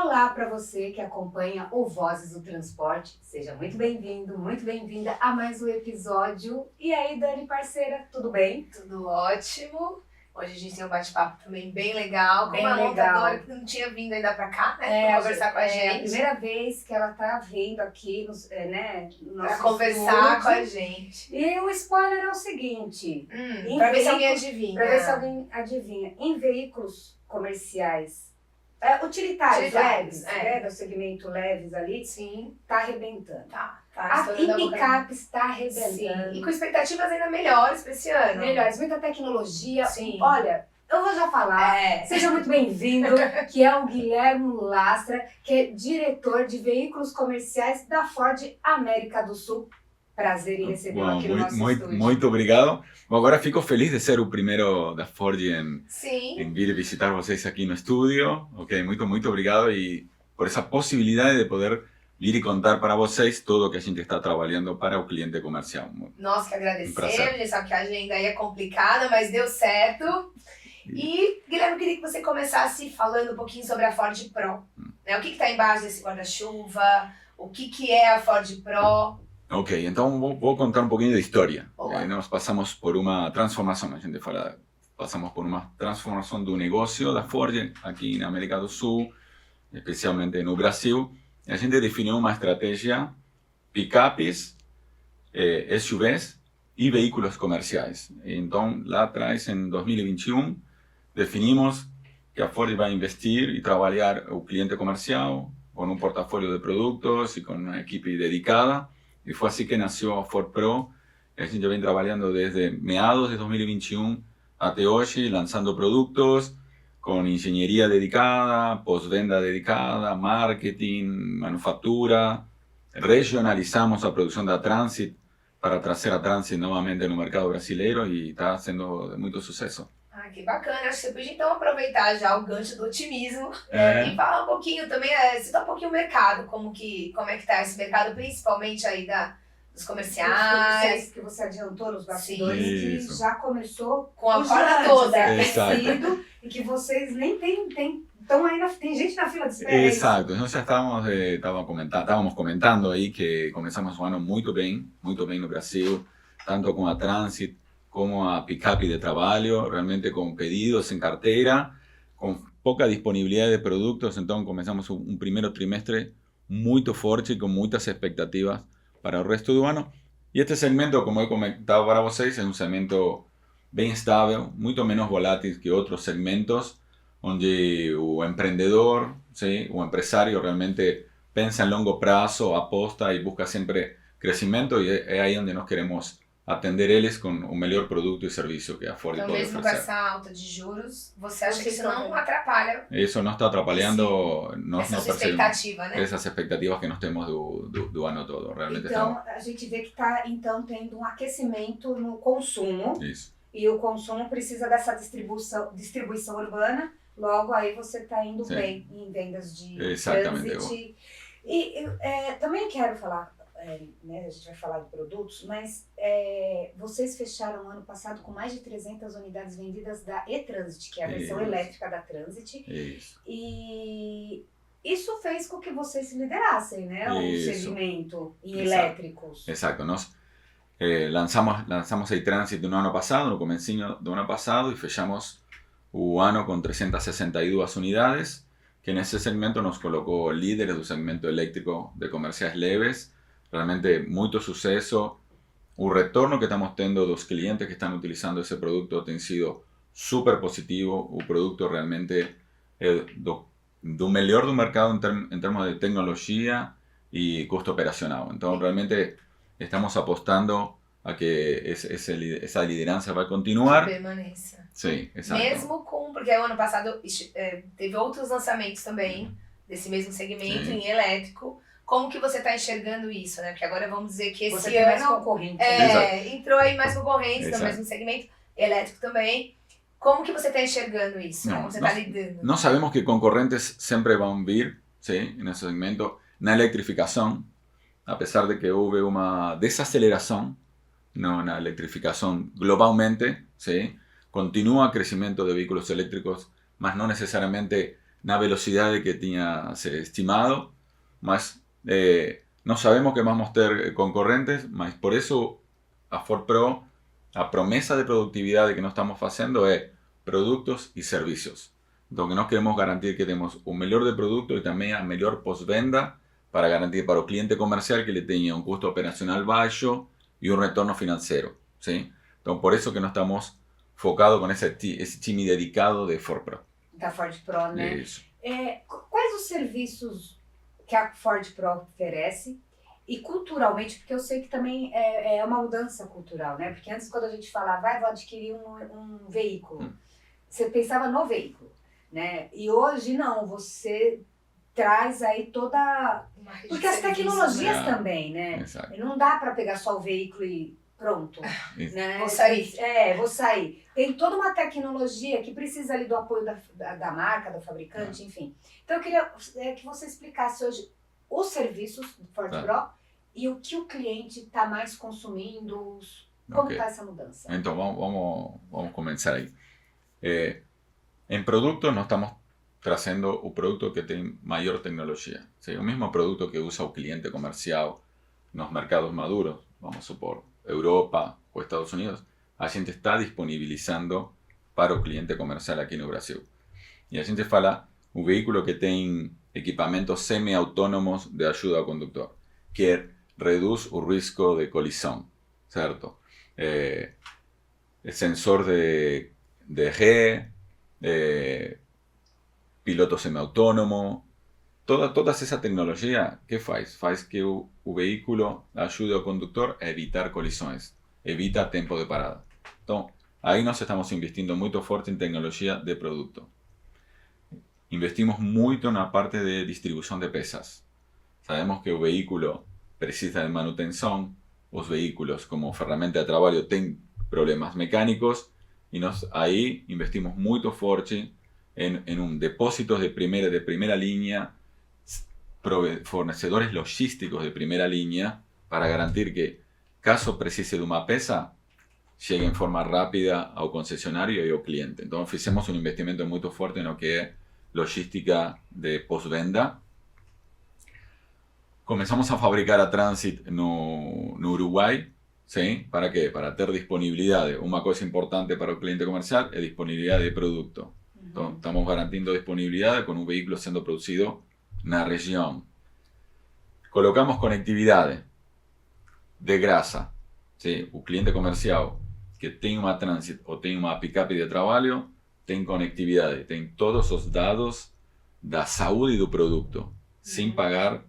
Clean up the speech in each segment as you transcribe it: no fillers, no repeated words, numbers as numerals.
Olá para você que acompanha o Vozes do Transporte. Seja muito bem-vindo, muito bem-vinda a mais um episódio. E aí, Dani, parceira, tudo bem? Tudo ótimo. Hoje a gente tem um bate-papo também bem legal, com Bem uma legal. montadora que não tinha vindo ainda pra cá, né? Pra conversar com a gente. É a primeira vez que ela tá vindo aqui, no Pra nosso conversar estúdio. com a gente. E o spoiler é o seguinte. Pra ver se alguém adivinha. Para ver se alguém adivinha. Em veículos comerciais, utilitários leves, do segmento leves ali, Sim. tá arrebentando. Tá Em picape está arrebentando. Sim. E com expectativas ainda melhores pra esse ano. Melhores, muita tecnologia. Sim. Olha, eu vou já falar. Seja muito bem-vindo, que é o Guilherme Lastra, que é diretor de veículos comerciais da Ford América do Sul. Prazer em recebê-lo aqui no nosso estúdio. Muito obrigado. Bom, agora fico feliz de ser o primeiro da Ford em vir visitar vocês aqui no estúdio. Ok, muito obrigado e por essa possibilidade de poder vir e contar para vocês tudo o que a gente está trabalhando para o cliente comercial. Nós que agradecemos, a gente sabe que a agenda aí é complicada, mas deu certo. E, Guilherme, eu queria que você começasse falando um pouquinho sobre a Ford Pro. Né? O que está embaixo desse guarda-chuva? O que é a Ford Pro? Ok, então vou contar um pouquinho da história. Nós passamos por uma transformação, a gente fala, passamos por uma transformação do negócio da Ford aqui na América do Sul, especialmente no Brasil. A gente definiu uma estratégia picapes, SUVs e veículos comerciais. Então, lá atrás, em 2021, definimos que a Ford vai investir e trabalhar o cliente comercial com um portfólio de produtos e com uma equipe dedicada. E foi assim que nasceu a Ford Pro. A gente vem trabalhando desde meados de 2021 até hoje, lançando produtos com engenharia dedicada, pós-venda dedicada, marketing, manufatura. Regionalizamos a produção da Transit para trazer a Transit novamente no mercado brasileiro e está sendo de muito sucesso. Que bacana, acho que você podia então aproveitar já o gancho do otimismo e falar um pouquinho também, citar um pouquinho o mercado, como é que tá esse mercado, principalmente aí dos comerciais. Que você adiantou nos bastidores, que já começou com a corda toda, aquecido, e que vocês nem tem então ainda tem gente na fila de espera. Exato, nós já estávamos comentando aí que começamos o ano muito bem no Brasil, tanto com a Transit como a picape de trabalho, realmente com pedidos em carteira, com pouca disponibilidade de produtos, então começamos um primeiro trimestre muito forte, com muitas expectativas para o resto do ano. E este segmento, como eu comentava para vocês, é um segmento bem estável, muito menos volátil que outros segmentos, onde o empreendedor, sim, o empresário realmente pensa em longo prazo, aposta e busca sempre crescimento, e é aí onde nós queremos atender eles com o melhor produto e serviço que a Ford pode oferecer. Então, mesmo com essa alta de juros, você acha que isso não atrapalha? Isso não está atrapalhando essa expectativa, né? Essas expectativas que nós temos do ano todo. Realmente então, a gente vê que está tendo um aquecimento no consumo. Isso. E o consumo precisa dessa distribuição urbana. Logo, aí você está indo bem em vendas de Transit. E também quero falar, a gente vai falar de produtos, mas vocês fecharam o ano passado com mais de 300 unidades vendidas da e-Transit, que é a versão elétrica da Transit. Isso. E isso fez com que vocês se liderassem, né? O segmento em elétricos. Exato. Nós lançamos a e-Transit no ano passado, no comecinho do ano passado, e fechamos o ano com 362 unidades, que nesse segmento nos colocou líderes do segmento elétrico de comerciais leves. Realmente muito sucesso. O retorno que estamos tendo dos clientes que estão utilizando esse produto tem sido super positivo. O produto realmente é do melhor do mercado em termos de tecnologia e custo operacional. Então, realmente estamos apostando a que essa liderança vai continuar. Que permaneça. Sim, exato. Mesmo porque o ano passado teve outros lançamentos também desse mesmo segmento em elétrico. Como que você está enxergando isso, né? Porque agora vamos dizer que esse ano mais concorrente, entrou aí mais concorrentes no mesmo segmento, elétrico também. Como que você está enxergando isso? Como você está lidando? Nós sabemos que concorrentes sempre vão vir, sim, nesse segmento, na eletrificação, apesar de que houve uma desaceleração na eletrificação globalmente, sim, continua o crescimento de veículos elétricos, mas não necessariamente na velocidade que tinha se estimado, mas não sabemos que vamos ter concorrentes, mas por isso a Ford Pro, a promessa de produtividade que nós estamos fazendo é produtos e serviços. Então, que nós queremos garantir que temos o melhor de produto e também a melhor pós-venda para garantir para o cliente comercial que ele tenha um custo operacional baixo e um retorno financeiro. ¿Sí? Então, por isso que nós estamos focados com esse time dedicado de Ford Pro. Da Ford Pro, né? Isso. Quais os serviços que a Ford Pro oferece? E culturalmente, porque eu sei que também é uma mudança cultural, né? Porque antes, quando a gente falava, vou adquirir um veículo, você pensava no veículo, né? E hoje não, você traz aí toda... Porque as tecnologias também, né? Exato. Não dá para pegar só o veículo e pronto, né? Vou sair. Vou sair. Tem toda uma tecnologia que precisa ali do apoio da marca, do fabricante, enfim. Então eu queria que você explicasse hoje os serviços do Ford Pro e o que o cliente está mais consumindo, como está essa mudança. Então, vamos começar aí. Em produto, nós estamos trazendo o produto que tem maior tecnologia. ¿Sí? O mesmo produto que usa o cliente comercial nos mercados maduros, vamos supor, Europa ou Estados Unidos, a gente está disponibilizando para o cliente comercial aqui no Brasil. E a gente fala um veículo que tem equipamentos semi-autônomos de ajuda ao condutor, que reduz o risco de colisão, certo? Sensor de G, piloto semi-autônomo, toda essa tecnologia, que faz? Faz que o veículo ajude ao condutor a evitar colisões, evita tempo de parada. Então, aí nós estamos investindo muito forte em tecnologia de produto. Investimos muito na parte de distribuição de peças. Sabemos que o veículo precisa de manutenção, os veículos como ferramenta de trabalho têm problemas mecânicos e nós aí investimos muito forte em depósitos de primeira linha, fornecedores logísticos de primeira linha para garantir que, caso precise de uma peça, chegue em forma rápida ao concessionário e ao cliente. Então fizemos um investimento muito forte no que é logística de pós-venda. Começamos a fabricar a Transit no Uruguai. ¿Sí? ¿Para qué? Para ter disponibilidade. Uma coisa importante para o cliente comercial é disponibilidade de produto. Então, estamos garantindo disponibilidade com um veículo sendo produzido na região. Colocamos conectividade de graça. ¿Sí? O cliente comercial que tem uma Transit ou tem uma picape de trabalho tem conectividade, tem todos os dados da saúde do produto, sem pagar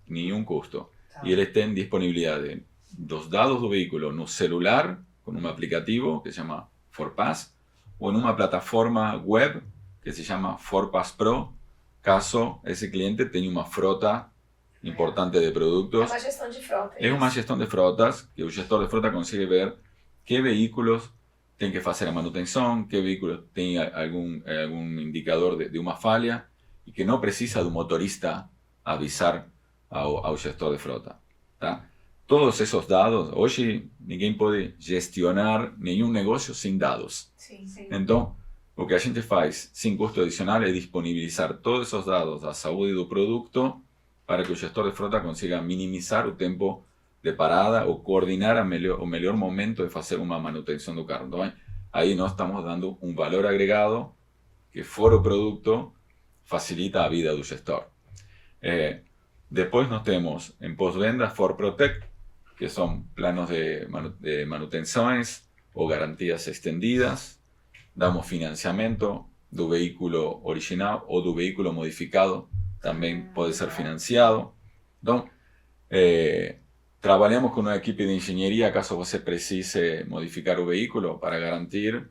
nenhum custo. E eles têm disponibilidade dos dados do veículo no celular, com um aplicativo que se chama FordPass, ou numa plataforma web que se chama FordPass Pro, caso esse cliente tenha uma frota importante de produtos. É uma gestão de frota. É uma gestão de frotas, que o gestor de frota consegue ver que veículos tem que fazer a manutenção, que veículo tem algum indicador de uma falha e que não precisa do motorista avisar ao gestor de frota. Tá? Todos esses dados, hoje ninguém pode gestionar nenhum negócio sem dados. Sim. Então, o que a gente faz sem custo adicional é disponibilizar todos esses dados da saúde do produto para que o gestor de frota consiga minimizar o tempo de parada ou coordinar o melhor momento de fazer uma manutenção do carro. Então, aí nós estamos dando um valor agregado que, fora o produto, facilita a vida do gestor. Depois nós temos em pós-venda Ford Protect, que são planos de manutenções ou garantias estendidas. Damos financiamento do veículo original ou do veículo modificado, também pode ser financiado. Então, trabalhamos com uma equipe de engenharia caso você precise modificar o veículo para garantir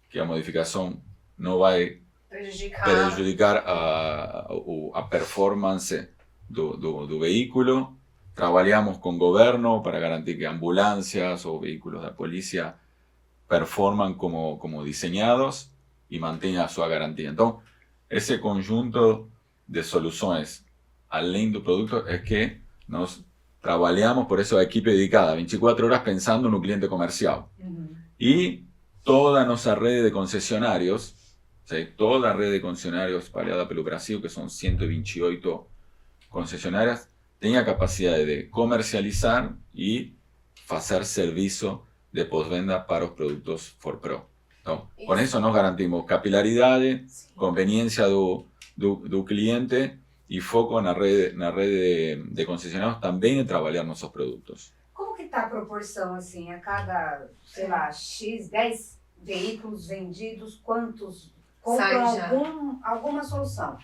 que a modificação não vai prejudicar a performance do veículo. Trabalhamos com o governo para garantir que ambulâncias ou veículos da polícia performam como desenhados e mantenham a sua garantia. Então, esse conjunto de soluções, além do produto, é que nós trabalhamos, por isso a equipe dedicada 24 horas pensando no cliente comercial. E toda a nossa rede de concessionários, ¿sí? Toda a rede de concessionários espalhada pelo Brasil, que são 128 concessionárias, tem a capacidade de comercializar e fazer serviço de pós-venda para os produtos Ford Pro. Então, com isso nós garantimos capilaridade, conveniência do cliente e foco na rede de concessionários também em trabalhar nossos produtos. Como que está a proporção, assim, a cada, sei lá, X, 10 veículos vendidos, quantos compram alguma solução?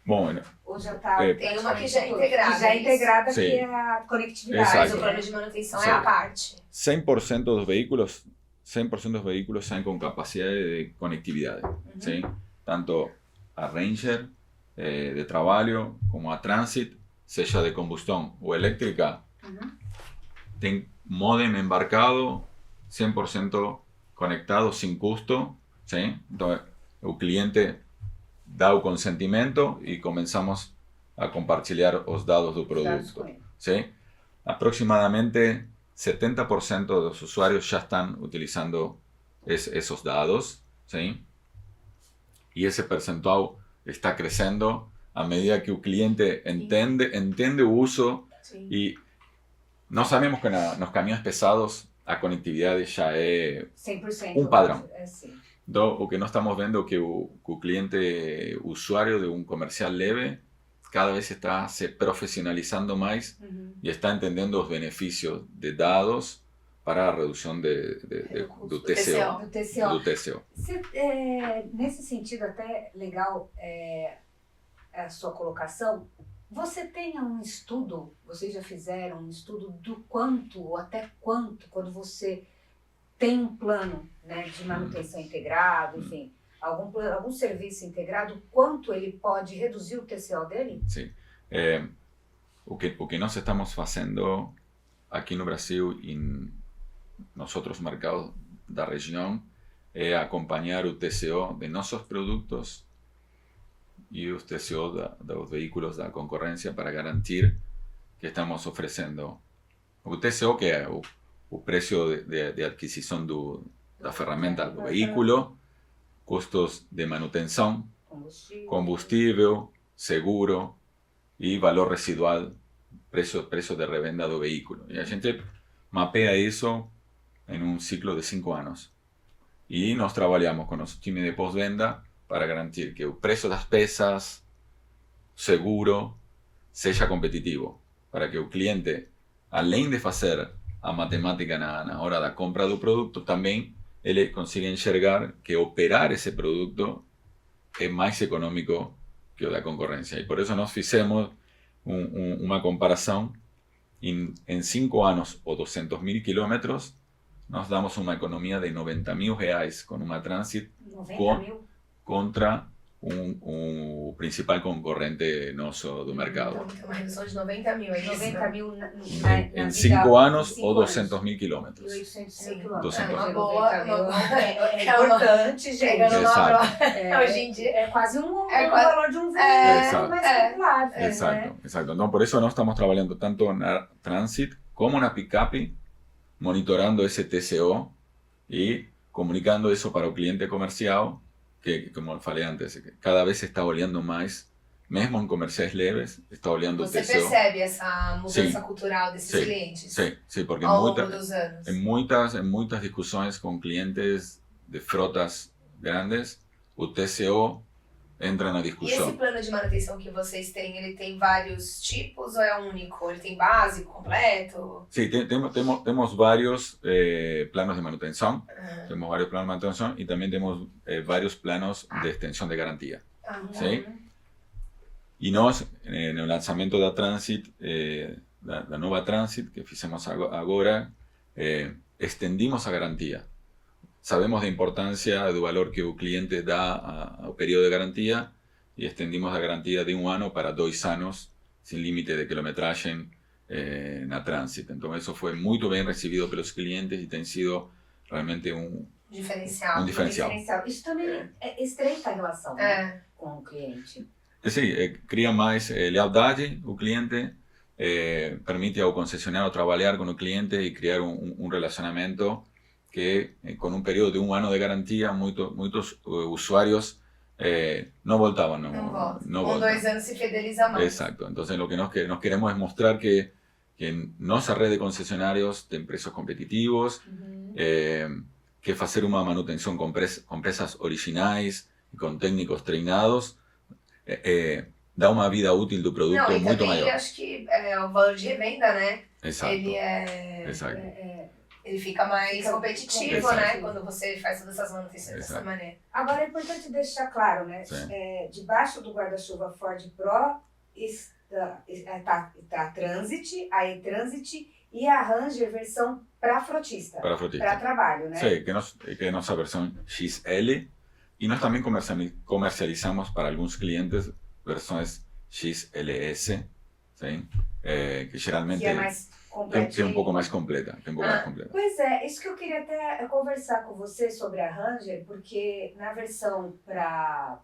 Bom, ou já está... Tem uma que já é integrada. Que já é integrada, que é a conectividade. Mas o plano de manutenção é a parte. 100% dos veículos saem com capacidade de conectividade. ¿Sí? Tanto a Ranger de trabalho como a Transit, seja de combustão ou elétrica, tem modem embarcado, 100% conectado, sem custo. ¿Sí? Então, o cliente dá o consentimento e começamos a compartilhar os dados do produto. ¿Sí? Aproximadamente 70% dos usuarios já estão utilizando esos dados. ¿Sí? E esse percentual está crescendo à medida que o cliente entende o uso. E nós sabemos que nos caminhões pesados a conectividade já é 100%, padrão. Então, o que nós estamos vendo é que o cliente usuário de comercial leve cada vez está se profissionalizando mais e está entendendo os benefícios de dados para a redução do TCO. Nesse sentido, até legal a sua colocação, você tem um estudo, vocês já fizeram um estudo do quanto, ou até quanto, quando você tem um plano, né, de manutenção integrado, enfim, algum serviço integrado, quanto ele pode reduzir o TCO dele? Sim. O que nós estamos fazendo aqui no Brasil e nos outros mercados da região é acompanhar o TCO de nossos produtos e os TCO dos veículos da concorrência para garantir que estamos oferecendo o TCO, que é o preço de aquisição da ferramenta do veículo, custos de manutenção, combustível, seguro e valor residual, preço de revenda do veículo. E a gente mapeia isso em um ciclo de 5 anos. E nós trabalhamos com nosso time de pós-venda para garantir que o preço das peças, seguro, seja competitivo, para que o cliente, além de fazer a matemática na hora da compra do produto, também ele consiga enxergar que operar esse produto é mais econômico que o da concorrência. E por isso nós fizemos uma comparação. Em 5 anos ou 200.000 quilômetros, nós damos uma economia de R$90.000 com uma Transit contra o principal concorrente nosso do mercado. Então, uma redução de 90 mil, é isso? 90 mil em 5 anos ou 200.000 quilômetros. 800.000 quilômetros. É uma boa, é importante, gente. Hoje em dia é quase o valor de um veículo mais popular. Exato. Então, por isso nós estamos trabalhando tanto na Transit como na picape, monitorando esse TCO e comunicando isso para o cliente comercial, que, como eu falei antes, cada vez se está olhando mais, mesmo em comerciais leves, está olhando o TCO. Você percebe essa mudança cultural desses clientes? Sim, porque ao longo dos anos. Em muitas discussões com clientes de frotas grandes, o TCO entra na discussão. E esse plano de manutenção que vocês têm, ele tem vários tipos ou é único? Ele tem básico, completo? Sim, temos vários planos de manutenção. Temos vários planos de manutenção e também temos vários planos de extensão de garantia. Sim? E nós, no lançamento da Transit, da nova Transit, que fizemos agora, estendimos a garantia. Sabemos da importância do valor que o cliente dá ao período de garantia e estendimos a garantia de 1 ano para 2 anos, sem limite de quilometragem na Transit. Então, isso foi muito bem recebido pelos clientes e tem sido realmente um diferencial. Isso também estreita a relação com o cliente. Sim, cria mais lealdade o cliente, permite ao concessionário trabalhar com o cliente e criar um relacionamento que con un periodo de 1 ano de garantía muchos usuarios no voltaban. No voltan. 2 años se fideliza más. Exacto. Entonces lo que nos queremos es mostrar que nuestra red de concesionarios de precios competitivos, que hacer una manutención con peças originales y con técnicos treinados, dá uma vida útil do produto muito maior. Eu acho que o valor de revenda, né? Exato. Exato. Ele fica mais competitivo, né? Quando você faz todas essas manutenções dessa maneira. Agora é importante deixar claro, né? Debaixo do guarda-chuva Ford Pro está a Transit, a e-Transit e a Ranger versão para frotista. Para trabalho, né? Sim, que é nossa versão XL. E nós também comercializamos para alguns clientes versões XLS, sim? Que geralmente que é mais que é um pouco mais completa. Pois é, isso que eu queria até conversar com você sobre a Ranger, porque na versão para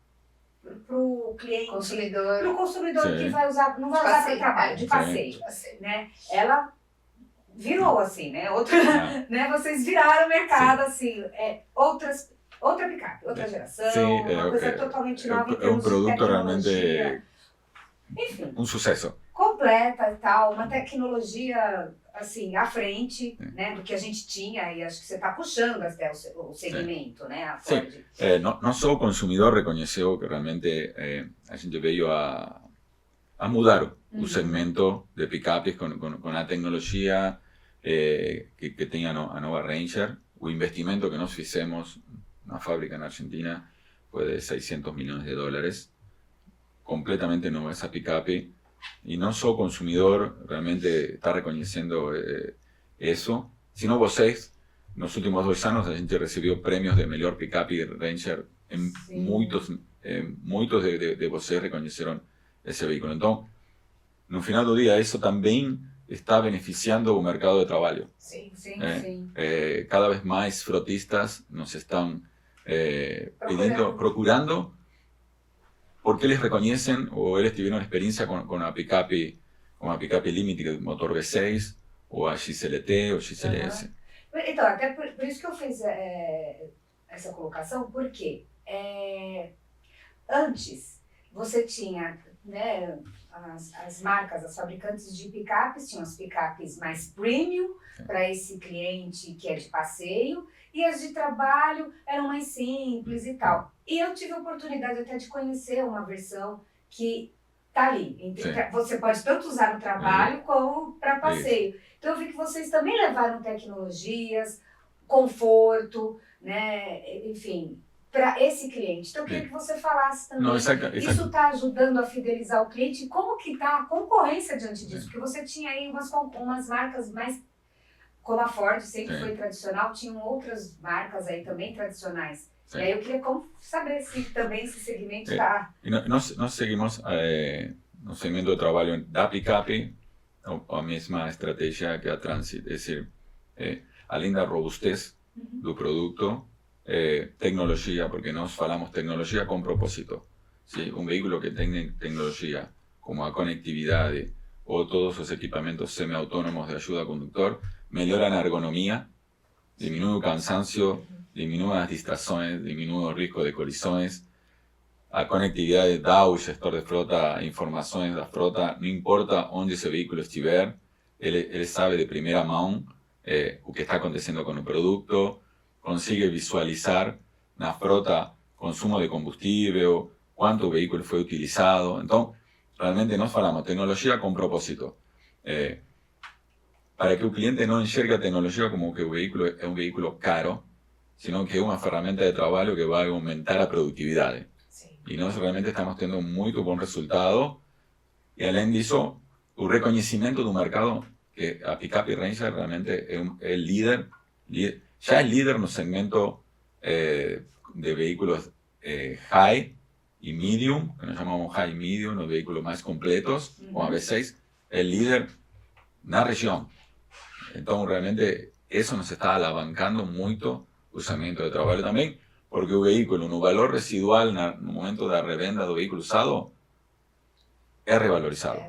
o cliente, para o consumidor que vai usar, não vai usar para trabalho, de passeio, né? Ela virou assim, né? Né? Vocês viraram o mercado assim, outra picape, outra geração, uma coisa totalmente nova em termos de tecnologia. Enfim, um sucesso. Completa e tal, uma tecnologia assim, à frente, né, do que a gente tinha, e acho que você está puxando até o segmento, né, a Ford. Sim, não só o consumidor reconheceu que realmente a gente veio a mudar o segmento de picapes com a tecnologia que tem a nova Ranger. O investimento que nós fizemos na fábrica na Argentina foi de $600 milhões, completamente nova essa picape. Y no solo consumidor realmente está reconociendo eso, sino vocês. Nos últimos 2 años a gente recibió premios de melhor picape Ranger. Muitos de vocês reconheceram esse veículo. Então, no final do dia, isso também está beneficiando o mercado de trabalho. Sim. Cada vez mais frotistas nos estão procurando, porque eles reconhecem ou eles tiveram experiência com a picape Limited motor V6 ou a XLT ou XLS. Então, até por isso que eu fiz essa colocação, porque antes você tinha, né, as marcas, as fabricantes de picapes, tinham as picapes mais premium para esse cliente que é de passeio, e as de trabalho eram mais simples e tal. E eu tive a oportunidade até de conhecer uma versão que está ali. Você pode tanto usar no trabalho como para passeio. Então eu vi que vocês também levaram tecnologias, conforto, né, enfim, para esse cliente. Então eu queria que você falasse também. Não, isso está ajudando a fidelizar o cliente. Como que está a concorrência diante disso? Porque você tinha aí umas marcas mais... Como a Ford sempre foi tradicional, tinham outras marcas aí também tradicionais. E aí eu queria saber se também esse segmento está... Nós seguimos no segmento de trabalho da picape a mesma estratégia que a Transit. É decir, além da robustez do produto, tecnologia, porque nós falamos tecnologia com propósito. ¿Sí? Um veículo que tem tecnologia como a conectividade ou todos os equipamentos semi-autônomos de ajuda ao condutor, melhoran la ergonomía, disminuye el cansancio, disminuye las distracciones, disminuye el riesgo de colisiones. A conectividad da o gestor de frota informações da frota, no importa onde esse veículo estiver, ele sabe de primeira mão o que está acontecendo com o produto, consigue visualizar na frota consumo de combustível, quanto o veículo foi utilizado. Então, realmente nós falamos tecnologia com propósito. Para que o cliente não enxergue a tecnologia como que o veículo é um veículo caro, sino que é uma ferramenta de trabalho que vai aumentar a produtividade. E nós realmente estamos tendo muito bom resultado. E além disso, o reconhecimento do mercado, que a picape Ranger realmente é líder, já é líder no segmento de veículos high e medium, que nós chamamos high e medium, os veículos mais completos, como a V6, é líder na região. Então, realmente, isso nos está alavancando muito o segmento de trabalho também, porque o veículo, no valor residual, no momento da revenda do veículo usado, é revalorizado.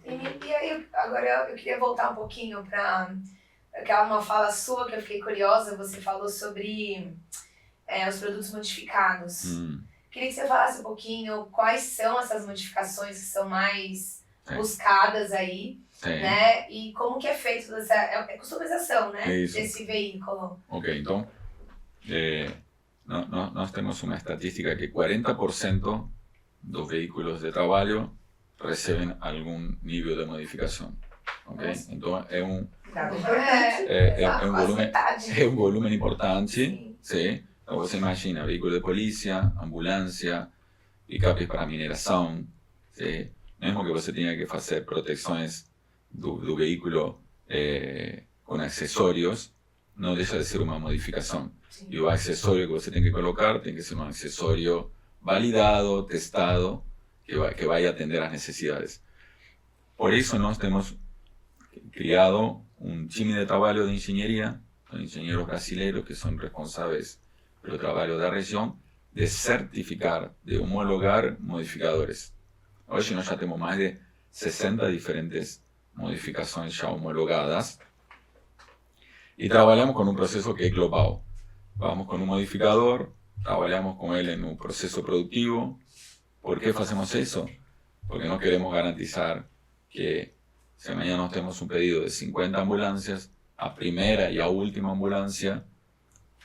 E aí, agora eu queria voltar um pouquinho para uma fala sua que eu fiquei curiosa. Você falou sobre os produtos modificados. Queria que você falasse um pouquinho quais são essas modificações que são mais buscadas aí, né? E como que é feito essa customização, né? Desse veículo. Ok, então, nós temos uma estatística que 40% dos veículos de trabalho recebem algum nível de modificação. Okay? Então, é um volume importante. Sim. Então, você imagina veículo de polícia, ambulância, picapes para mineração. Sim. Mesmo que você tenha que fazer proteções do veículo com acessórios, não deixa de ser uma modificação. Sim. E o acessório que você tem que colocar tem que ser um acessório validado, testado, que vai atender às necessidades. Por isso, nós temos criado um time de trabalho de engenharia, engenheiros brasileiros que são responsáveis pelo trabalho da região, de certificar, de homologar modificadores. Hoje nós já temos mais de 60 diferentes modificações já homologadas e trabalhamos com um processo que é global. Vamos com um modificador, trabalhamos com ele no processo produtivo. ¿Por qué hacemos eso? Porque no queremos garantizar que si mañana nós temos um pedido de 50 ambulâncias, a primeira e a última ambulância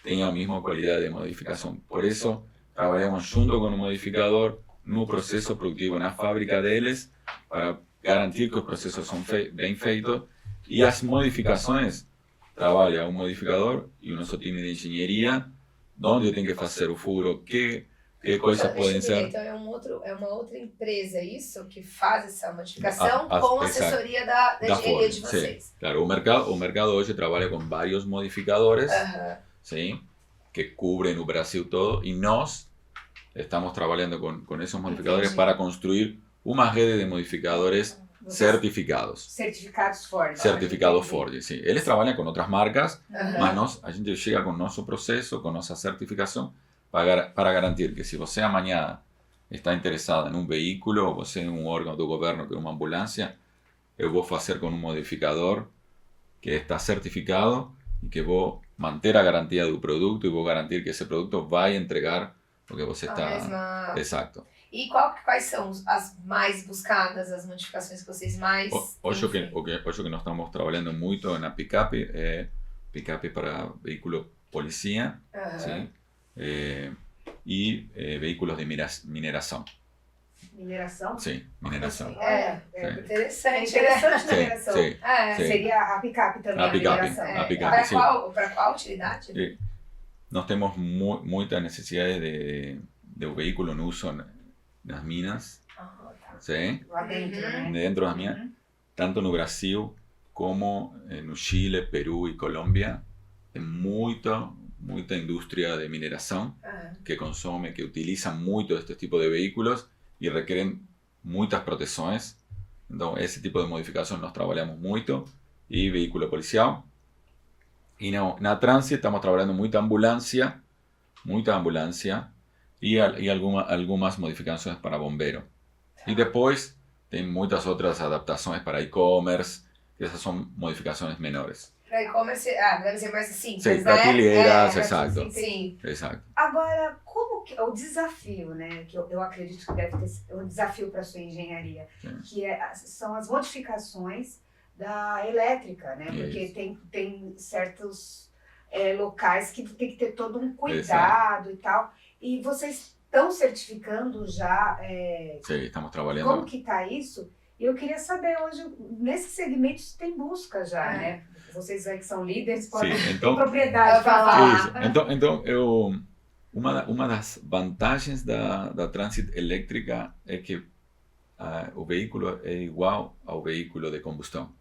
tenha a mesma qualidade de modificação. Por isso, trabalhamos junto com o modificador no processo produtivo, na fábrica deles, para garantir que os processos são bem feitos. E as modificações, trabalha um modificador e o nosso time de engenharia, onde tem que fazer o furo, que coisas podem ser. Então é uma outra empresa, isso, que faz essa modificação com a assessoria da engenharia de vocês. Sim. Claro, o mercado hoje trabalha com vários modificadores, sim, que cobrem o Brasil todo, e nós estamos trabalhando com esses modificadores para construir uma rede de modificadores certificados. Certificados Ford. Certificados Ford, sim. Eles trabalham com outras marcas, mas a gente chega com o nosso processo, com nossa certificação, para garantir que se você amanhã está interessado em um veículo, ou você é um órgão do governo que é uma ambulância, eu vou fazer com um modificador que está certificado e que vou manter a garantia do produto e vou garantir que esse produto vai entregar o que você está... Exato. E quais são as mais buscadas, as modificações que vocês mais... Hoje que nós estamos trabalhando muito na picape, picape para veículo polícia, sim? E veículos de mineração. Mineração? Sim, mineração. Interessante. Interessante mineração. Sim. Seria a picape também, a picape, sim. Para qual utilidade? E nós temos muita necessidade de veículo no uso nas minas. Sim. Lá dentro, né? Dentro das minas. Tanto no Brasil como no Chile, Peru e Colômbia. Tem muita indústria de mineração que consome, que utiliza muito este tipo de veículos e requerem muitas proteções. Então, esse tipo de modificação nós trabalhamos muito. E veículo policial. E na trânsito estamos trabalhando muita ambulância e algumas modificações para bombeiro. E depois tem muitas outras adaptações para e-commerce, que essas são modificações menores. Para e-commerce, deve ser mais simples, sim, para pilheiras, exato. Sim. Exato. Agora, como que o desafio, né, que eu acredito que deve ter um desafio para a sua engenharia, que são as modificações da elétrica, né? Porque tem certos locais que tem que ter todo um cuidado e tal. E vocês estão certificando já? Sim, estamos trabalhando. Como que está isso? E eu queria saber hoje, nesse segmento, se tem busca já, né? Vocês aí que são líderes, podem ter propriedade para falar. Então, uma das vantagens da trânsito elétrica é que o veículo é igual ao veículo de combustão.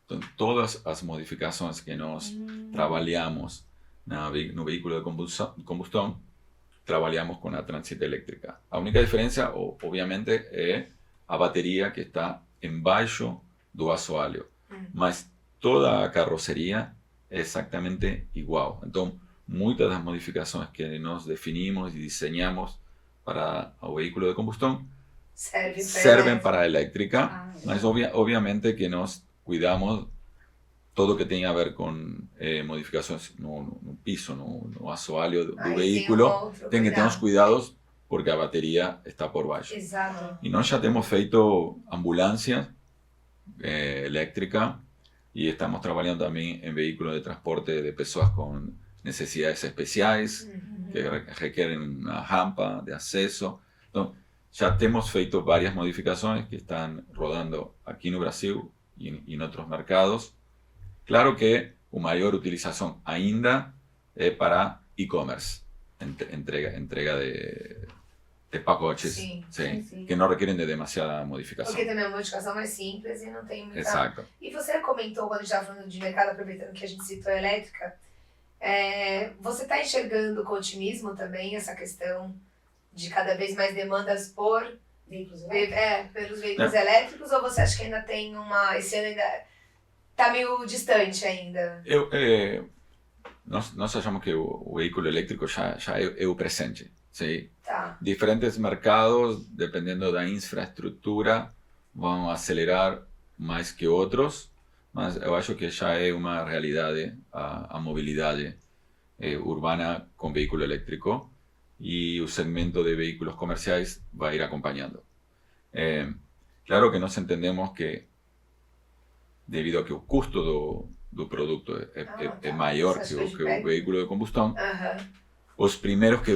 Então, todas as modificações que nós trabalhamos no veículo de combustão, trabalhamos com a trânsito elétrica. A única diferença, obviamente, é a bateria que está embaixo do assoalho. Mas toda a carroceria é exatamente igual. Então, muitas das modificações que nós definimos e desenhamos para o veículo de combustão servem para a elétrica, mas obviamente que nós cuidamos todo que tem a ver com modificações no piso, no assoalho do veículo, tem que ter uns cuidados porque a bateria está por baixo. Exato. E nós já temos feito ambulância elétrica e estamos trabalhando também em veículos de transporte de pessoas com necessidades especiais, que requerem uma rampa de acesso. Então, já temos feito várias modificações que estão rodando aqui no Brasil e em outros mercados. Claro que a maior utilização ainda é para e-commerce, entrega de pacotes que não requerem de demasiada modificação. Porque também é uma modificação mais simples e não tem muita... Exato. E você comentou, quando a gente estava falando de mercado, aproveitando que a gente citou a elétrica, você está enxergando com otimismo também essa questão de cada vez mais demandas por veículos elétricos? Pelos veículos elétricos, ou você acha que ainda tem esse ano ainda está meio distante ainda? Nós achamos que o veículo elétrico já é o presente. Sim. Tá. Diferentes mercados, dependendo da infraestrutura, vão acelerar mais que outros, mas eu acho que já é uma realidade a mobilidade urbana com veículo elétrico e o segmento de veículos comerciais vai ir acompanhando. Claro que nós entendemos que, devido a que o custo do produto é maior que o veículo de combustão, os primeiros que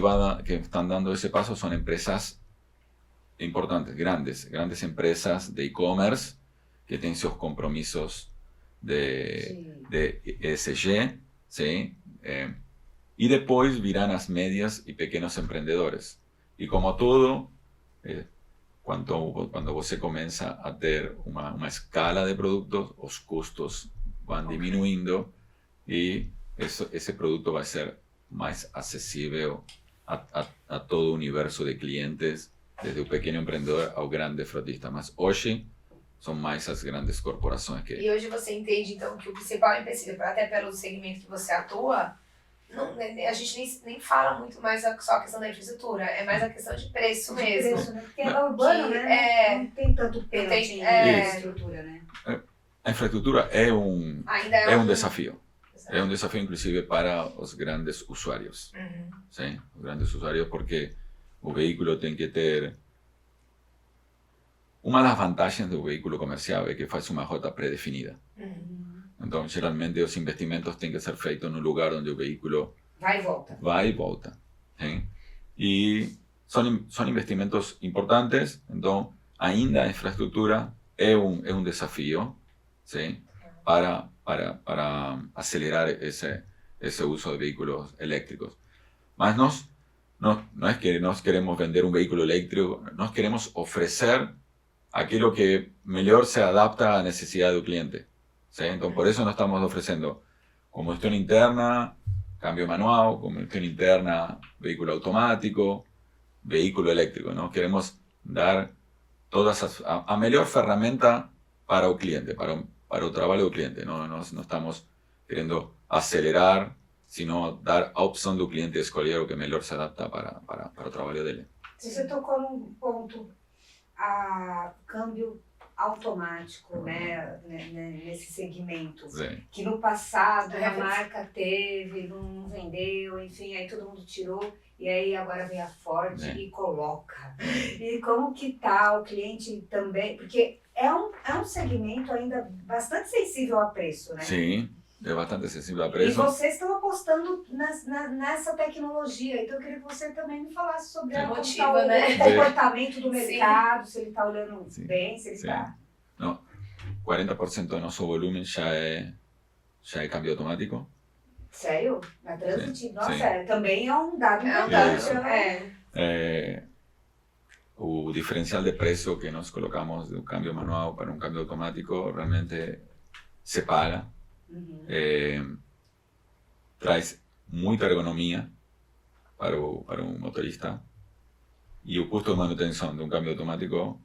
están dando ese paso son empresas importantes, grandes empresas de e-commerce que tienen sus compromisos de ESG, ¿sí? Y después virán las medias y pequeños emprendedores. Y como todo, cuando você comienza a ter una escala de productos, los costos van disminuyendo y ese producto va a ser mais acessível a todo o universo de clientes, desde o pequeno empreendedor ao grande frotista. Mas hoje são mais as grandes corporações que... E hoje você entende, então, que o principal empecilho, até pelo segmento que você atua, a gente nem fala muito mais só a questão da infraestrutura, é mais a questão de preço mesmo. Preço, né? Porque é urbano, né? Não tem tanto pênalti em infraestrutura, né? A infraestrutura é um desafio. É um desafio, inclusive, para os grandes usuários. Sim? Os grandes usuários, porque o veículo tem que ter... Uma das vantagens do veículo comercial é que faz uma rota pré-definida. Então, geralmente, os investimentos têm que ser feitos no lugar onde o veículo vai e volta. Sim? E são investimentos importantes, então, ainda a infraestrutura é um desafio, sim? Para acelerar ese uso de vehículos eléctricos. Mas no es que nós queremos vender un vehículo eléctrico, nós queremos ofrecer aquilo que mejor se adapta a necesidad del cliente. ¿Sí? Entonces, por eso nos estamos ofreciendo combustión interna, cambio manual, combustión interna, vehículo automático, vehículo eléctrico. ¿No? Queremos dar todas a mejor ferramenta para el cliente, para o trabalho do cliente. Não estamos querendo acelerar, sino dar a opção do cliente escolher o que melhor se adapta para o trabalho dele. Você tocou num ponto, câmbio automático, né, nesse segmento, que no passado a marca teve, não vendeu, enfim, aí todo mundo tirou, e aí agora vem a Ford e coloca. E como que tá o cliente também, porque é um segmento ainda bastante sensível a preço, né? Sim, é bastante sensível a preço. E vocês estão apostando nessa tecnologia, então eu queria que você também me falasse sobre o comportamento do mercado, se ele está olhando bem, se ele está... Não, 40% do nosso volume já é câmbio automático. Sério? Na Transit? Nossa, também é um dado importante. O diferencial de preço que nós colocamos do câmbio manual para um câmbio automático realmente se paga. Traz muita ergonomia para o motorista e o custo de manutenção de um câmbio automático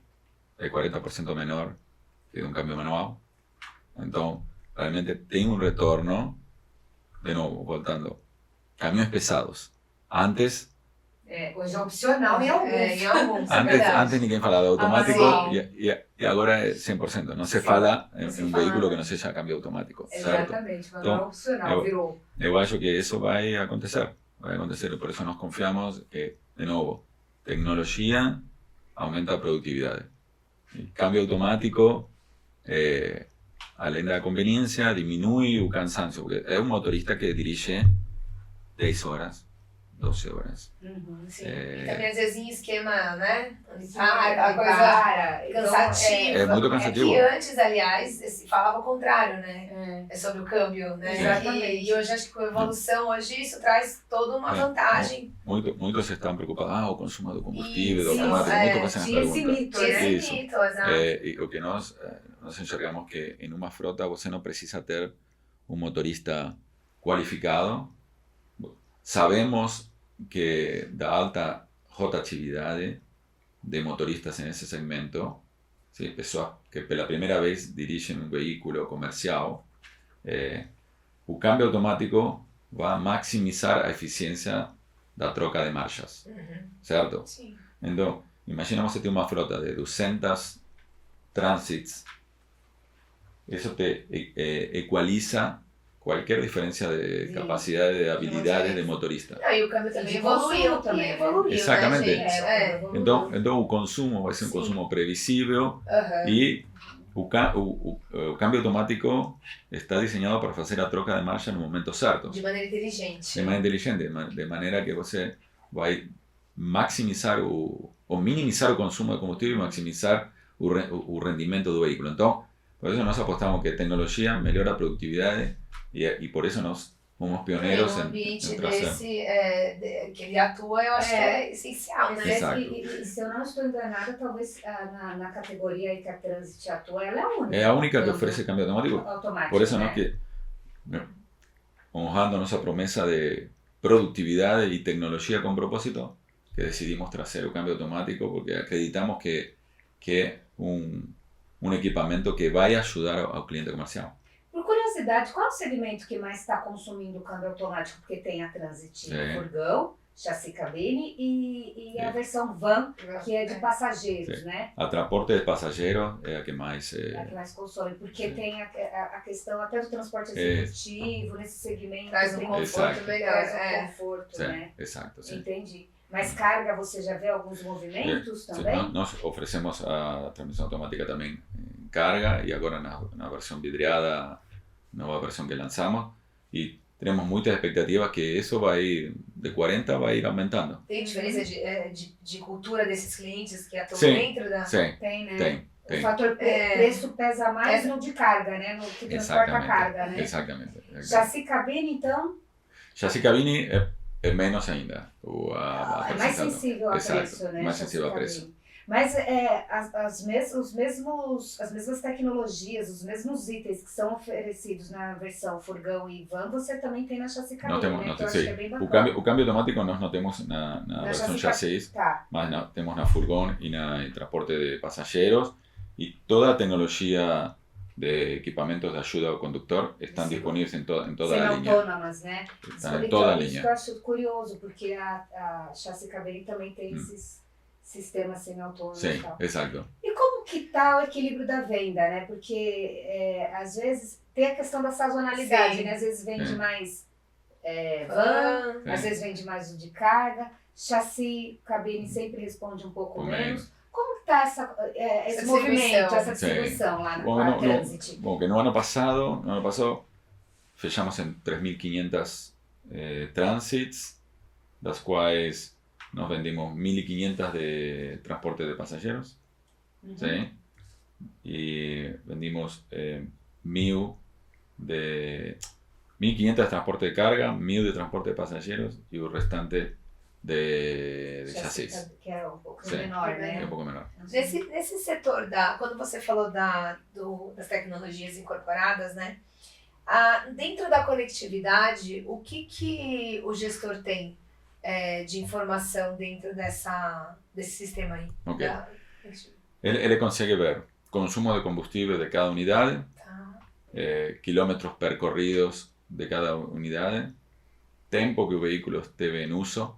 é 40% menor que de um câmbio manual. Então, realmente tem um retorno. De novo, voltando, caminhões pesados. Antes Hoje é opcional em alguns. Em alguns, antes ninguém falava automático e agora é 100%. Não se fala em um veículo que não seja câmbio automático. Exatamente, certo? Então, opcional, virou. Eu acho que isso vai acontecer. Por isso nós confiamos que, de novo, tecnologia aumenta a produtividade. Câmbio automático, além da conveniência, diminui o cansancio, porque é um motorista que dirige 10 horas, 12 horas. Sim. E também às vezes em esquema, né? A coisa cansativa. É muito cansativo. É que antes, aliás, se falava o contrário, né? É sobre o câmbio, né? Exatamente. E hoje acho que com a evolução, hoje isso traz toda uma vantagem. Muitos estão preocupados, o consumo do combustível, do Isso, automático, muito fazem tinha essa esse pergunta. mito, né? Esse mito, exato. E o que nós enxergamos que em uma frota você não precisa ter um motorista qualificado. Sabemos que da alta rotatividade de motoristas nesse segmento, ¿sí? Pessoas que pela primeira vez dirigem um veículo comercial, o câmbio automático vai maximizar a eficiência da troca de marchas, certo? Sim. Então, imagina você ter uma frota de 200 transits, isso te equaliza qualquer diferença de capacidade, de habilidades de motorista. E o câmbio também evoluiu. Exatamente. Né, gente? Então o consumo vai ser um consumo previsível e o câmbio automático está desenhado para fazer a troca de marcha no momento certo. De maneira inteligente. De maneira que você vai maximizar ou minimizar o consumo de combustível e maximizar o rendimento do veículo. Então, por isso nós apostamos que a tecnologia melhora a produtividade e por isso nós fomos pioneiros em um ambiente trazer. que ele atua, eu acho que é essencial, né? Exato. E se eu não estou enganada, talvez na categoria aí que a Transit atua, ela é a única. É a única que oferece câmbio automático. Automático, Por isso né? nós que, honrando nossa promessa de produtividade e tecnologia com propósito, que decidimos trazer o câmbio automático porque acreditamos que é um equipamento que vai ajudar ao cliente comercial. Por curiosidade, qual é o segmento que mais está consumindo o câmbio automático? Porque tem a Transit furgão, chassi cabine e a versão van, que é de passageiros, né? A transporte de passageiros é a que mais... É a que mais consome, porque tem a questão até do transporte executivo, nesse segmento. Traz um conforto melhor. Traz um conforto, né? Exato, sim. Entendi. Mas carga, você já vê alguns movimentos também? Nós oferecemos a transmissão automática também em carga e agora na versão vidriada, nova versão que lançamos, e temos muitas expectativas que isso vai, de 40, vai ir aumentando. Tem diferença de cultura desses clientes que atuam sim, dentro da... Sim, tem, né? Tem. O fator preço pesa mais no de carga, né? No que transporta a carga, né? Exatamente. Chassi cabine, então? Chassi cabine é menos ainda. É mais sensível a preço, né? Mais sensível a preço. Mas as mesmas tecnologias, os mesmos itens que são oferecidos na versão furgão e van, você também tem na chassi cabine, né? Então, acho que é bem bacana. O câmbio automático nós não temos na versão chassi, mas temos na furgão e na transporte de passageiros, e toda a tecnologia de equipamentos de ajuda ao condutor estão disponíveis em toda a linha. Autônomas, né? Estão em toda a linha. Isso que eu acho curioso, porque a chassi cabine também tem esses sistemas semi-autônomos e tal. Exato. E como que está o equilíbrio da venda, né? Porque às vezes tem a questão da sazonalidade, né? Às vezes vende mais van, às vezes vende mais o de carga, chassi cabine sempre responde um pouco menos. Como que está esse movimento, essa distribuição lá na Transit? Bom, que no ano passado fechamos em 3.500 transits, das quais nós vendimos 1.500 de transporte de passageiros, ¿sí? E vendimos 1.500 de transporte de carga, 1.000 de transporte de passageiros e o restante de chassis. Que é um pouco menor, né? É um pouco menor. Nesse setor, quando você falou das tecnologias incorporadas, né? Dentro da conectividade, o que o gestor tem de informação dentro desse sistema aí? Okay. Ele consegue ver consumo de combustível de cada unidade, quilômetros percorridos de cada unidade, tempo que o veículo esteve em uso,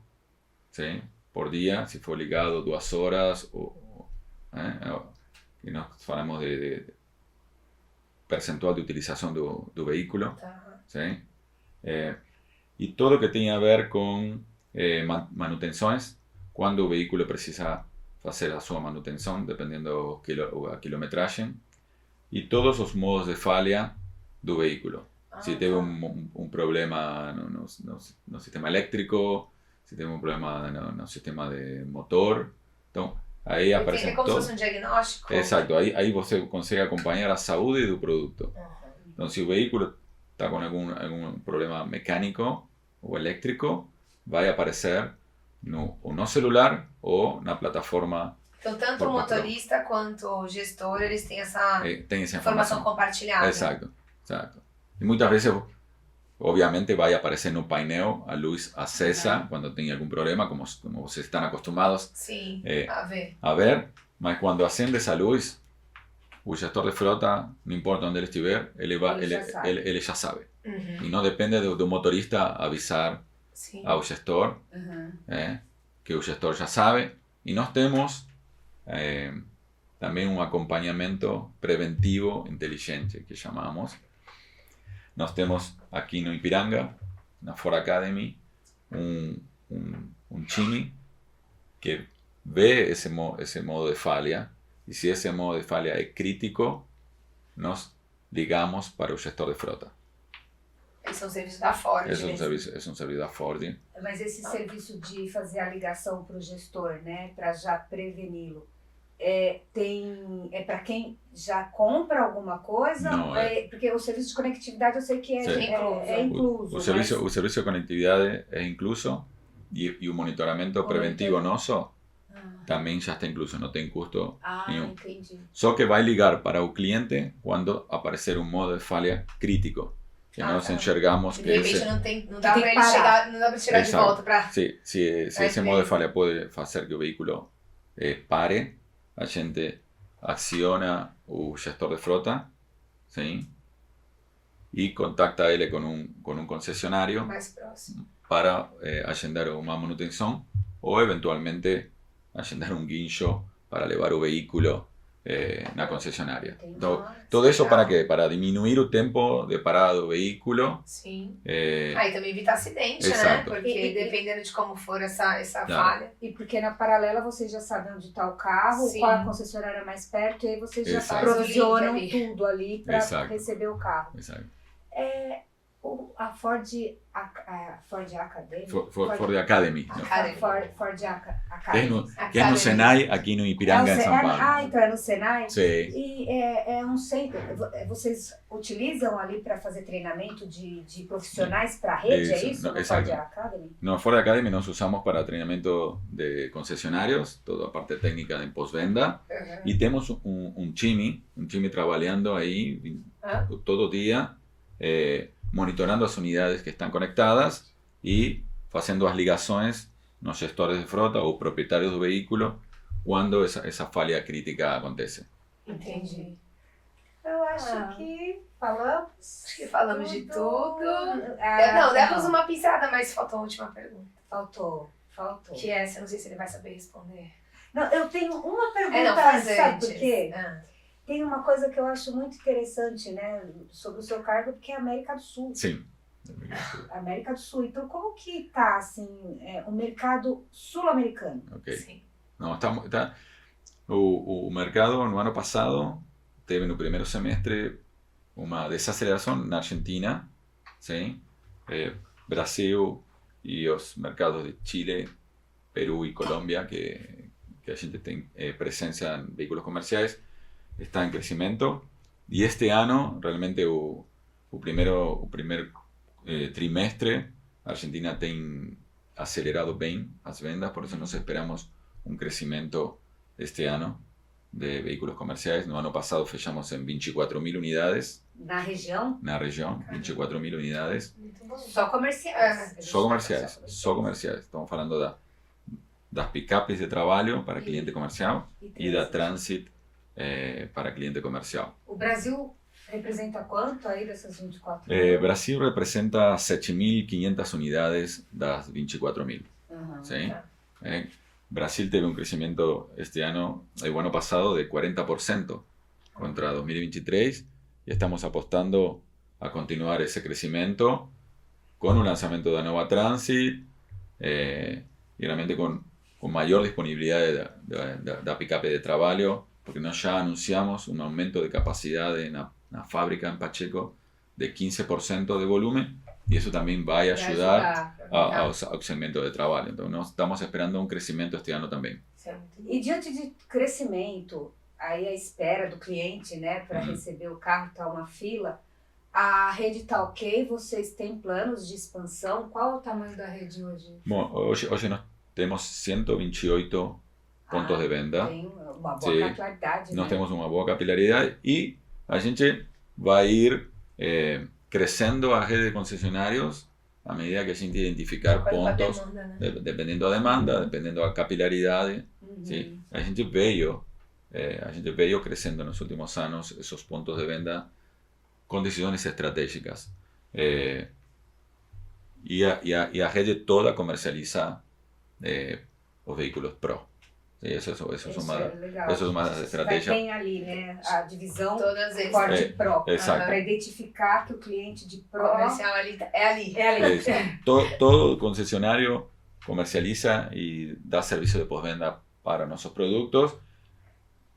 ¿sí? por dia, se for ligado 2 horas, e nós falamos de percentual de utilização do veículo. Sim? E tudo que tem a ver com manutenções, quando o veículo precisa fazer a sua manutenção, dependendo da quilometragem, e todos os modos de falha do veículo. Se teve um problema no sistema elétrico, se teve um problema no sistema de motor, então aí aparece como se fosse um diagnóstico. Exato, aí você consegue acompanhar a saúde do produto. Então, se o veículo está com algum problema mecânico ou elétrico, vai aparecer ou no celular ou na plataforma. Então, tanto o motorista quanto o gestor, eles têm essa informação compartilhada. Exato. E muitas vezes, obviamente, vai aparecer no painel a luz acesa quando tem algum problema, como vocês estão acostumados a ver. Mas quando acende essa luz, o gestor de frota, não importa onde ele estiver, ele já sabe. E não depende do motorista avisar ao gestor, que o gestor já sabe. E nós temos também um acompanhamento preventivo inteligente, que chamamos. Nós temos aqui no Ipiranga, na Ford Academy, um time que vê esse modo de falha, e se esse modo de falha é crítico, nós ligamos para o gestor de frota. Esse é um serviço da Ford. Esse é um serviço da Ford. Mas esse serviço de fazer a ligação para o gestor, né, para já preveni-lo, é para quem já compra alguma coisa? Não, porque o serviço de conectividade eu sei que é incluso. O serviço de conectividade é incluso e o monitoramento preventivo nosso também já está incluso, não tem custo nenhum. Entendi. Só que vai ligar para o cliente quando aparecer um modo de falha crítico. Que nós enxergamos que de repente não dá para ele chegar de volta para... Se esse modo de falha pode fazer que o veículo pare, a gente aciona o gestor de frota, sim, e contacta ele com um concessionário mais próximo para agendar uma manutenção ou eventualmente agendar um guincho para levar o veículo na concessionária. Então, todo isso para quê? Para diminuir o tempo de parada do veículo. Sim. Aí também evitar acidente, né? Porque dependendo de como for essa falha. E porque na paralela vocês já sabem onde está o carro, qual é a concessionária mais perto, e aí vocês já provisionam tudo ali para receber o carro. Exato. A Ford Academy. Ford Academy. Ford Academy. Que é no Senai, aqui no Ipiranga, em São Paulo. Então é no Senai? Sim. E é um centro. Vocês utilizam ali para fazer treinamento de profissionais para a rede, é isso? No Ford Academy? No, Ford Academy nós usamos para treinamento de concessionários, toda a parte técnica de pós-venda. E temos um time trabalhando aí todo dia, monitorando as unidades que estão conectadas e fazendo as ligações nos gestores de frota ou proprietários do veículo quando essa falha crítica acontece. Entendi. Eu acho que falamos de tudo. Não, demos uma pincelada, mas faltou a última pergunta. Faltou. Que essa, não sei se ele vai saber responder. Não, eu tenho uma pergunta, sabe por quê? Tem uma coisa que eu acho muito interessante, né, sobre o seu cargo, porque é a América do Sul. Sim. América do Sul. Então, como que está, assim, o mercado sul-americano? Ok. Sim. Não, o mercado, no ano passado, teve no primeiro semestre uma desaceleração na Argentina, sim? Brasil e os mercados de Chile, Peru e Colômbia, que a gente tem presença em veículos comerciais, está en crecimiento y este año realmente el primer trimestre Argentina tem acelerado bien las ventas, por eso nos esperamos un crecimiento este año de vehículos comerciales. No ano pasado fechamos en 24.000 unidades. Na região? Na região, 24.000 unidades. Só comerciais? Só comerciais. Estamos falando das picapes de trabalho para cliente comercial e da Transit para cliente comercial. O Brasil representa quanto aí dessas 24 mil? Brasil representa 7.500 unidades das 24.000. Uhum. ¿Sí? Brasil teve crescimento este ano, o ano passado, de 40% contra 2023 e estamos apostando a continuar esse crescimento com o lançamento da nova Transit e realmente com maior disponibilidade da picape de trabalho, porque nós já anunciamos um aumento de capacidade na fábrica em Pacheco de 15% de volume e isso também vai ajudar ao segmento de trabalho. Então, nós estamos esperando um crescimento este ano também. E diante de crescimento, aí a espera do cliente, né, para receber o carro, está uma fila, a rede está ok? Vocês têm planos de expansão? Qual é o tamanho da rede hoje? Bom, hoje nós temos 128 pontos de venda. Tem uma boa capilaridade, né? Nós temos uma boa capilaridade e a gente vai ir crescendo a rede de concessionários à medida que a gente identificar pontos, demanda, né? dependendo da demanda, dependendo da capilaridade. Sim? A gente veio crescendo nos últimos anos esses pontos de venda com decisões estratégicas. E a rede toda comercializa os veículos Pro. Isso é uma das estratégias. Tem ali, né, a divisão Ford Pro, para identificar que o cliente de Pro comercial é ali. Todo concessionário comercializa e dá serviço de pós-venda para nossos produtos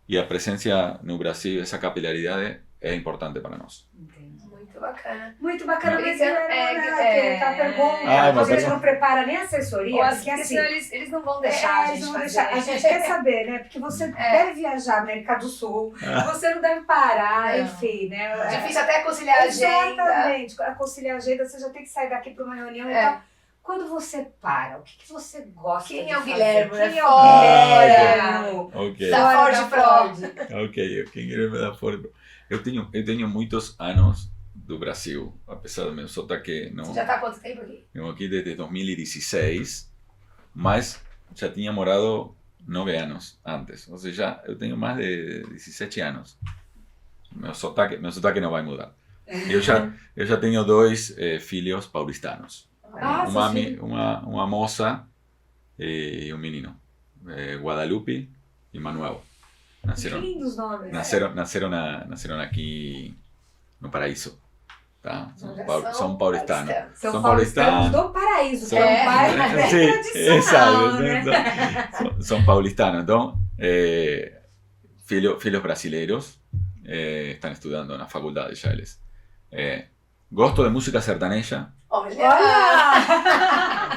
e a presença no Brasil, essa capilaridade é importante para nós. Entendi. Muito bacana. Muito bacana, mas a pergunta, a gente não prepara nem assessoria, porque assim, eles não vão deixar a gente fazer. A gente quer saber, né? Porque você deve viajar América do Sul, você não deve parar, enfim, né? É difícil até conciliar a agenda. Exatamente, conciliar a agenda, você já tem que sair daqui para uma reunião e tal. Quando você para, o que você gosta de fazer? Quem é o Guilherme? Quem é o Guilherme? Da Ford. Ok, Guilherme da Ford Pro. Eu tenho muitos anos do Brasil, apesar do meu sotaque. Você já está há quanto tempo aqui? Eu aqui desde 2016, mas já tinha morado 9 anos antes. Ou seja, eu tenho mais de 17 anos. Meu sotaque não vai mudar. Eu já tenho 2 filhos paulistanos. Uma moça e um menino, Guadalupe e Manuel. Que lindos nomes. Nasceram aqui no Paraíso. Tá? São paulistanos. São paulistanos do Paraíso, que é um bairro tradicional, né? São paulistanos. Então, filhos brasileiros estão estudando na faculdade já eles. Gosto de música sertaneja. Olha!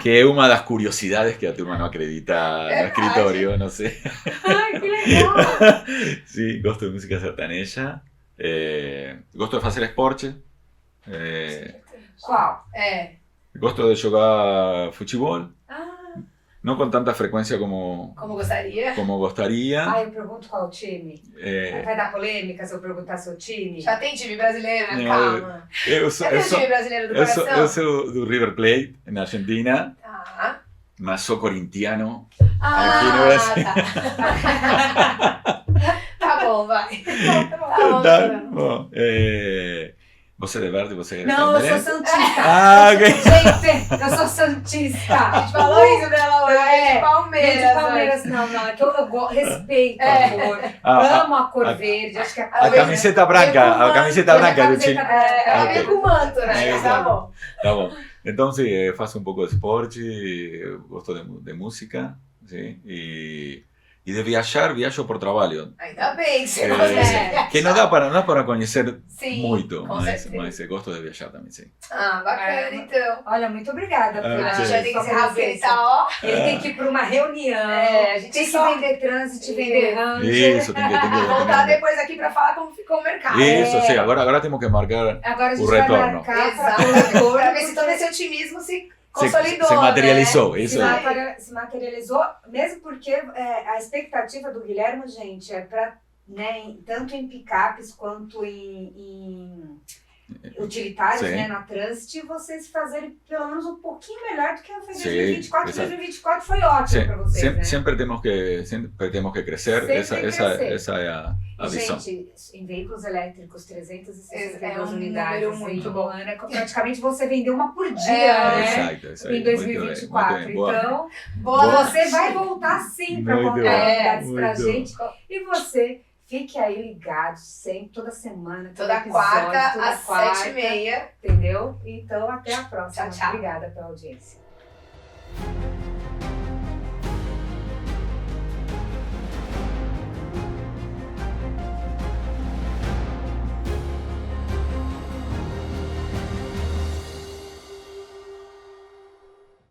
Que é uma das curiosidades que a turma não acredita no escritório, não sei. Ai, que legal! Sim, gosto de música sertaneja. Gosto de fazer esporte. Qual? Gosto de jogar futebol. Não com tanta frequência como gostaria. Eu pergunto qual time. Vai dar polêmica se eu perguntar seu time? Já tem time brasileiro, né? Calma. Eu sou time brasileiro do coração? Eu sou do River Plate, na Argentina. Mas sou corintiano aqui no Brasil. Tá bom, vai. Tá bom. Você é de Verde, você é Não, eu sou santista. Ok. Gente, eu sou santista. A gente falou isso dela hoje. De Palmeiras. De Palmeiras, não. É que eu respeito a cor. Amo a cor verde. Acho que a camiseta branca. A camiseta branca do time. Ela veio com manto, né? Tá bom. Tá bom. Então, sim, faço um pouco de esporte, gosto de música, sim, e de viajo por trabalho. Ainda bem que você consegue. Que não dá para conhecer muito, mas gosto de viajar também, sim. Bacana, então. Olha, muito obrigada. A gente já tem que encerrar porque ele tá, ó. Ele tem que ir para uma reunião. A gente tem que vender trânsito, vender Ranger. Isso, tem que voltar depois aqui para falar como ficou o mercado. Isso, sim. Agora temos que marcar o retorno. Exato. Para ver se todo esse otimismo se consolidou, se materializou, né? isso se materializou, mesmo porque a expectativa do Guilherme, gente, é para, né, tanto em picapes quanto em utilitários, né, na Transit, vocês fazerem pelo menos um pouquinho melhor do que foi em 2024. 2024 foi ótimo para vocês, né? Sempre temos que crescer, essa é a visão. Gente, em veículos elétricos, 362 unidades muito bom. Ana, praticamente você vendeu uma por dia, né? Exato, em 2024. Então, você vai voltar sim para contar novidades pra gente. E você... Fique aí ligado sempre, toda semana. Toda quarta, às 7h30. Entendeu? Então, até a próxima. Tchau, tchau. Obrigada pela audiência.